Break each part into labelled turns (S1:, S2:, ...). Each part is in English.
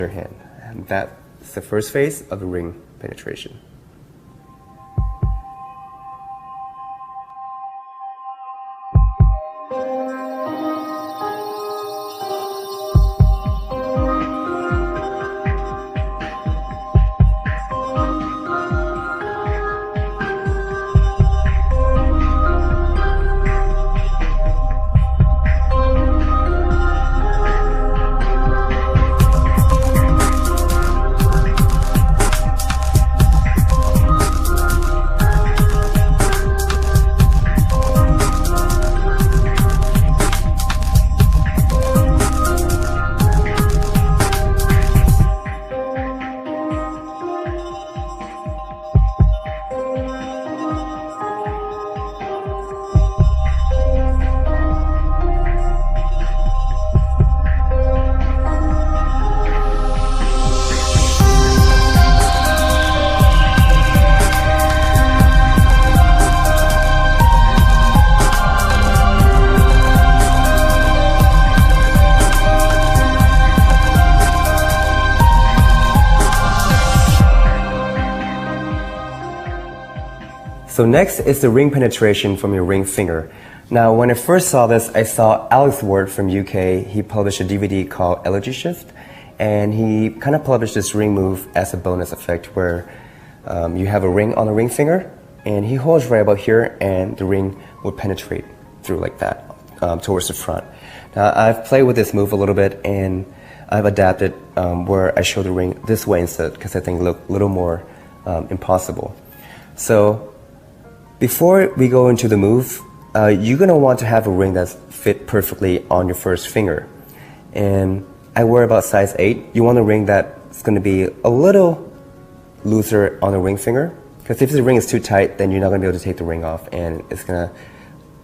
S1: your hand. And that's the first phase of the ring penetration. So next is the ring penetration from your ring finger. Now when I first saw this, I saw Alex Ward from UK. He published a DVD called Elegy Shift, and he kind of published this ring move as a bonus effect where you have a ring on the ring finger, and he holds right about here, and the ring will penetrate through like that towards the front. Now I've played with this move a little bit, and I've adapted where I show the ring this way instead, because I think it looks a little more impossible. So before we go into the move, you're going to want to have a ring that's fit perfectly on your first finger. And I wear about size 8. You want a ring that's going to be a little looser on the ring finger, because if the ring is too tight, then you're not going to be able to take the ring off, and it's going to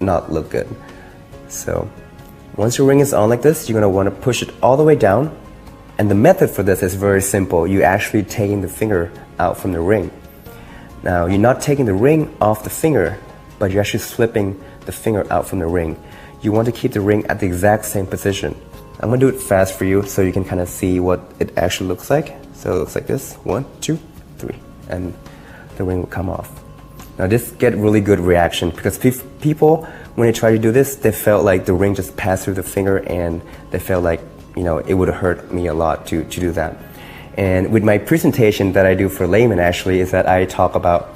S1: not look good. So once your ring is on like this, you're going to want to push it all the way down. And the method for this is very simple. You're actually taking the finger out from the ring. Now, you're not taking the ring off the finger, but you're actually slipping the finger out from the ring. You want to keep the ring at the exact same position. I'm going to do it fast for you so you can kind of see what it actually looks like. So it looks like this, 1, 2, 3, and the ring will come off. Now this get really good reaction, because people, when they try to do this, they felt like the ring just passed through the finger, and they felt like, you know, it would hurt me a lot to do that. And with my presentation that I do for laymen actually is that I talk about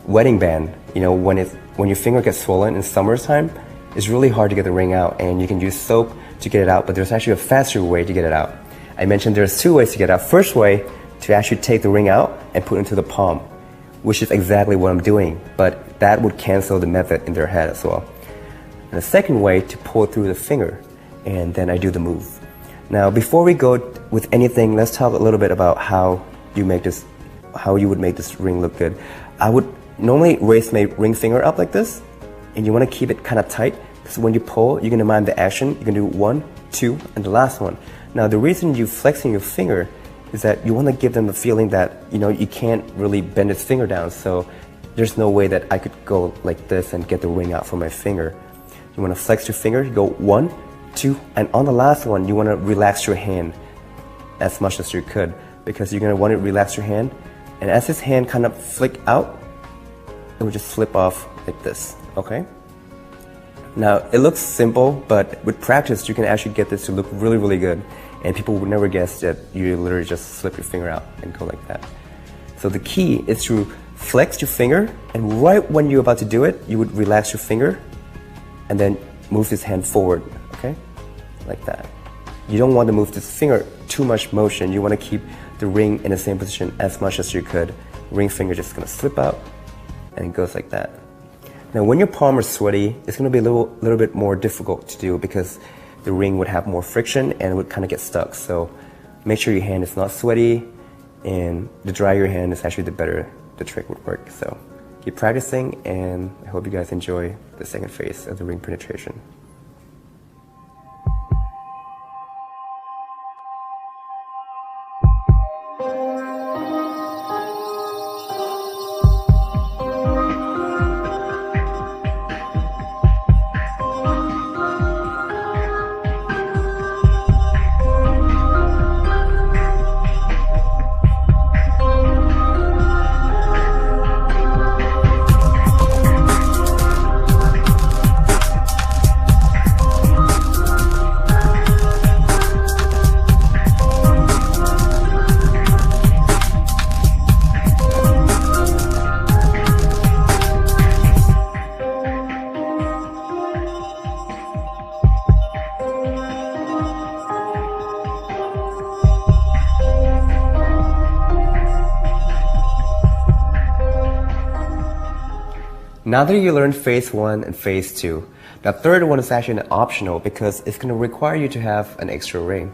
S1: wedding band. You know, when your finger gets swollen in summertime, it's really hard to get the ring out, and you can use soap to get it out, but there's actually a faster way to get it out. I mentioned there's 2 ways to get it out. First way, to actually take the ring out and put it into the palm, which is exactly what I'm doing, but that would cancel the method in their head as well. And the second way, to pull through the finger, and then I do the move. Now, before we go with anything, let's talk a little bit about how you would make this ring look good. I would normally raise my ring finger up like this, and you want to keep it kind of tight, because when you pull, you're going to mime the action. You can do 1, 2, and the last one. Now, the reason you're flexing your finger is that you want to give them the feeling that, you know, you can't really bend its finger down, so there's no way that I could go like this and get the ring out from my finger. You want to flex your finger, you go 1, 2, and on the last one, you want to relax your hand as much as you could, because you're going to want to relax your hand, and as this hand kind of flick out, it will just slip off like this, okay? Now, it looks simple, but with practice, you can actually get this to look really, really good, and people would never guess that you literally just slip your finger out and go like that. So the key is to flex your finger, and right when you're about to do it, you would relax your finger, and then move this hand forward, okay? Like that. You don't want to move this finger too much motion. You want to keep the ring in the same position as much as you could. Ring finger just going to slip out, and it goes like that. Now, when your palm is sweaty, it's going to be a little bit more difficult to do, because the ring would have more friction and it would kind of get stuck. So make sure your hand is not sweaty, and the drier your hand is actually the better the trick would work. So keep practicing, and I hope you guys enjoy the second phase of the ring penetration. Now that you learned phase 1 and phase 2, the third one is actually optional because it's going to require you to have an extra ring.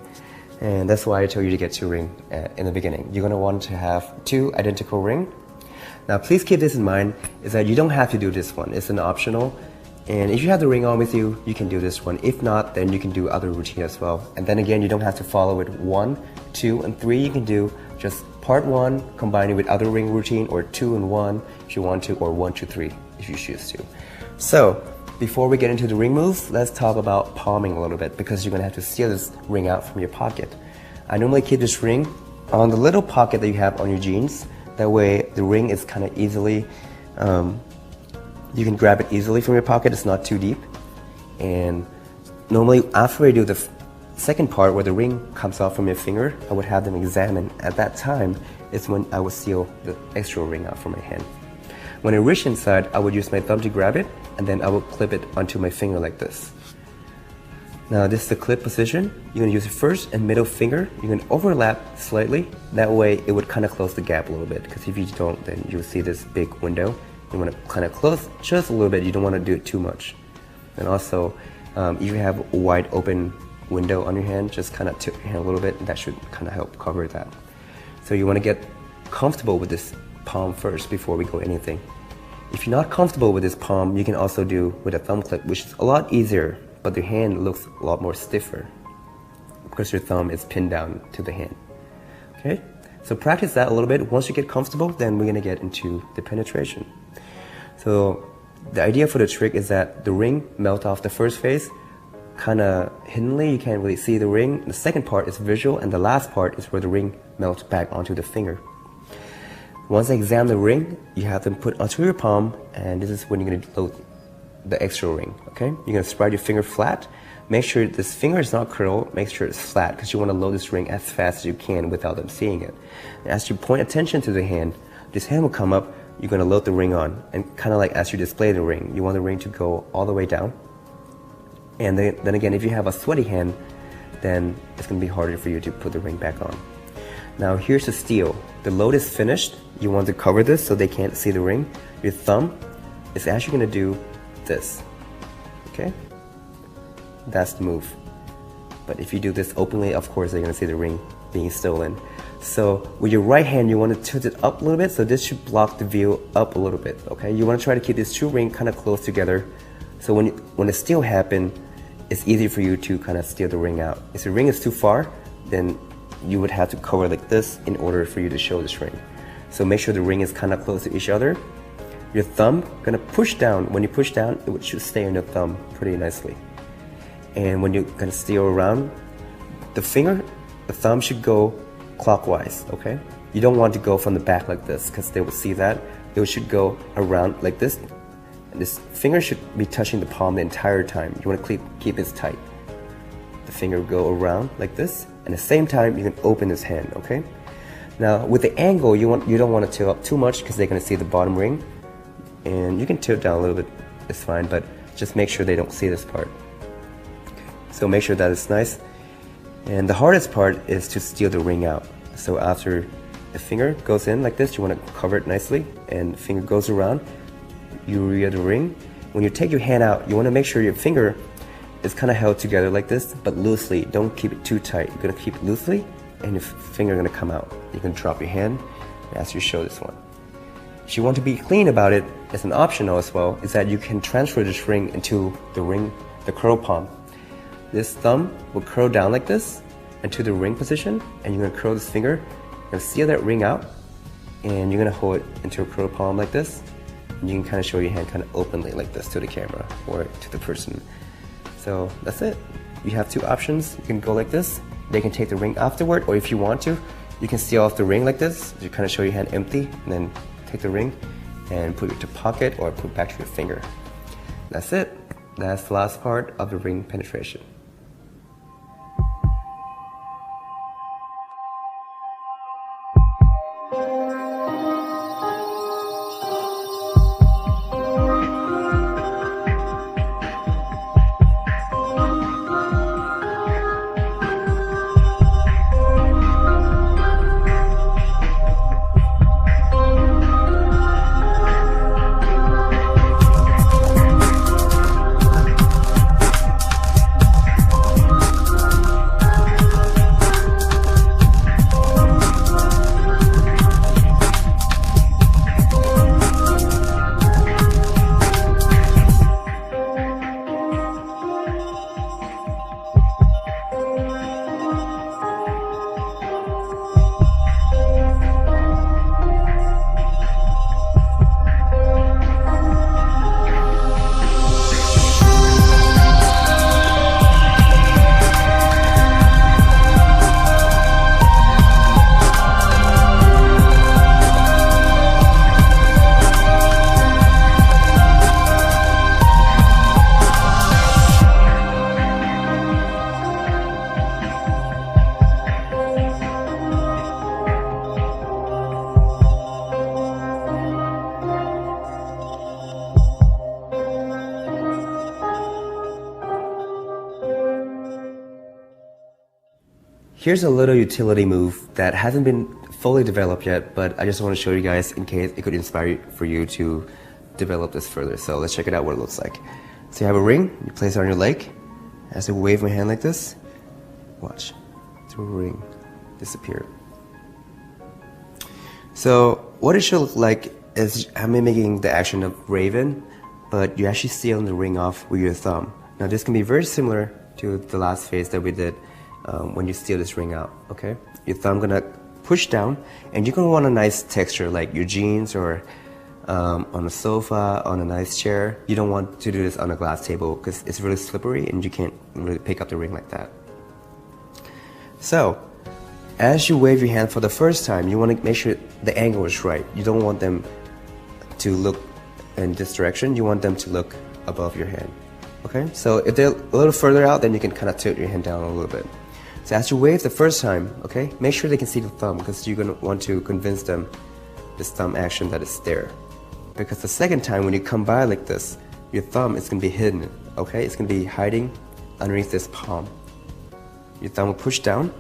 S1: And that's why I told you to get 2 rings in the beginning. You're going to want to have 2 identical rings. Now please keep this in mind, is that you don't have to do this one. It's an optional. And if you have the ring on with you, you can do this one. If not, then you can do other routine as well. And then again, you don't have to follow it 1, 2, and 3. You can do just part 1, combine it with other ring routine, or 2 and 1 if you want to, or 1, 2, 3 if you choose to. So before we get into the ring moves, let's talk about palming a little bit, because you're going to have to steal this ring out from your pocket. I normally keep this ring on the little pocket that you have on your jeans. That way the ring is kind of easily, you can grab it easily from your pocket. It's not too deep. And normally after I do the second part where the ring comes off from your finger, I would have them examine. At that time is when I would steal the extra ring out from my hand. When I reach inside, I would use my thumb to grab it, and then I would clip it onto my finger like this. Now this is the clip position. You're going to use your first and middle finger. You're going to overlap slightly. That way it would kind of close the gap a little bit, because if you don't, then you'll see this big window. You want to kind of close just a little bit. You don't want to do it too much. And also, if you have a wide open window on your hand, just kind of tip your hand a little bit, and that should kind of help cover that. So you want to get comfortable with this palm first before we go anything. If you're not comfortable with this palm, you can also do with a thumb clip, which is a lot easier, but your hand looks a lot more stiffer because your thumb is pinned down to the hand. Okay, so practice that a little bit. Once you get comfortable, then we're gonna get into the penetration. So the idea for the trick is that the ring melts off the first phase, kind of hiddenly, you can't really see the ring. The second part is visual, and the last part is where the ring melts back onto the finger. Once I examine the ring, you have them put onto your palm, and this is when you're going to load the extra ring, okay? You're going to spread your finger flat. Make sure this finger is not curled, make sure it's flat, because you want to load this ring as fast as you can without them seeing it. And as you point attention to the hand, this hand will come up, you're going to load the ring on, and kind of like as you display the ring, you want the ring to go all the way down. And then again, if you have a sweaty hand, then it's going to be harder for you to put the ring back on. Now here's the steal. The load is finished. You want to cover this so they can't see the ring. Your thumb is actually going to do this, okay? That's the move. But if you do this openly, of course they're going to see the ring being stolen. So with your right hand, you want to tilt it up a little bit, so this should block the view up a little bit, okay? You want to try to keep these 2 rings kind of close together, so when the steal happens, it's easy for you to kind of steal the ring out. If the ring is too far, then you would have to cover like this in order for you to show this ring. So make sure the ring is kind of close to each other. Your thumb gonna push down. When you push down, it should stay on your thumb pretty nicely. And when you're gonna steal around, the thumb should go clockwise, okay? You don't want to go from the back like this, because they will see that. It should go around like this. And this finger should be touching the palm the entire time. You want to keep this tight. The finger will go around like this, and at the same time you can open this hand, okay? Now with the angle, you don't want to tilt up too much, because they're going to see the bottom ring. And you can tilt down a little bit, it's fine, but just make sure they don't see this part. So make sure that it's nice. And the hardest part is to steal the ring out. So after the finger goes in like this, you want to cover it nicely, and the finger goes around, you rear the ring. When you take your hand out, you want to make sure your finger is kind of held together like this, but loosely. Don't keep it too tight. You're going to keep it loosely, and your finger is going to come out. You can drop your hand as you show this one. If you want to be clean about it, as an optional as well, is that you can transfer this ring into the curl palm. This thumb will curl down like this into the ring position, and you're going to curl this finger and seal that ring out, and you're going to hold it into a curl palm like this. And you can kind of show your hand kind of openly like this to the camera or to the person. So that's it. You have 2 options. You can go like this. They can take the ring afterward, or if you want to, you can seal off the ring like this. You kind of show your hand empty, and then take the ring and put it to pocket or put it back to your finger. That's it. That's the last part of the ring penetration. here's a little utility move that hasn't been fully developed yet, but I just want to show you guys in case it could inspire for you to develop this further. So let's check it out what it looks like. So you have a ring, you place it on your leg. As I wave my hand like this, watch, the ring disappear. So what it should look like is I'm mimicking the action of Raven, but you actually seal the ring off with your thumb. Now this can be very similar to the last phase that we did when you steal this ring out, okay? Your thumb gonna push down, and you're gonna want a nice texture like your jeans or on a sofa, on a nice chair. You don't want to do this on a glass table because it's really slippery and you can't really pick up the ring like that. So, as you wave your hand for the first time, you want to make sure the angle is right. You don't want them to look in this direction, you want them to look above your hand. Okay, so if they're a little further out, then you can kind of tilt your hand down a little bit. So as you wave the first time, okay, make sure they can see the thumb because you're going to want to convince them this thumb action that is there. Because the second time when you come by like this, your thumb is going to be hidden, okay? It's going to be hiding underneath this palm. Your thumb will push down.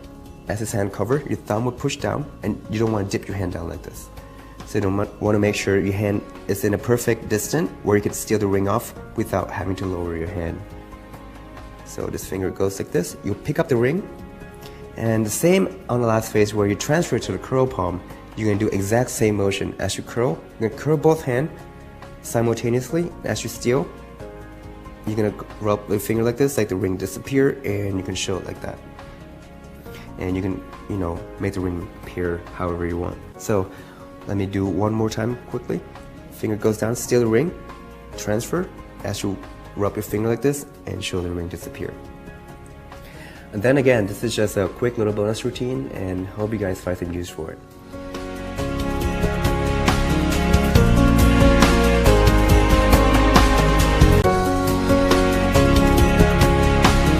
S1: As his hand cover, your thumb will push down, and you don't want to dip your hand down like this. So you want to make sure your hand is in a perfect distance where you can steal the ring off without having to lower your hand. So this finger goes like this, you pick up the ring, and the same on the last phase where you transfer to the curl palm, you're going to do exact same motion. As you curl, you're going to curl both hands simultaneously. As you steal, you're going to rub the finger like this, like the ring disappear, and you can show it like that. And you can, make the ring appear however you want. So let me do one more time quickly. Finger goes down, steal the ring, transfer, as you rub your finger like this, and show the ring disappear. And then again, this is just a quick little bonus routine, and hope you guys find some use for it.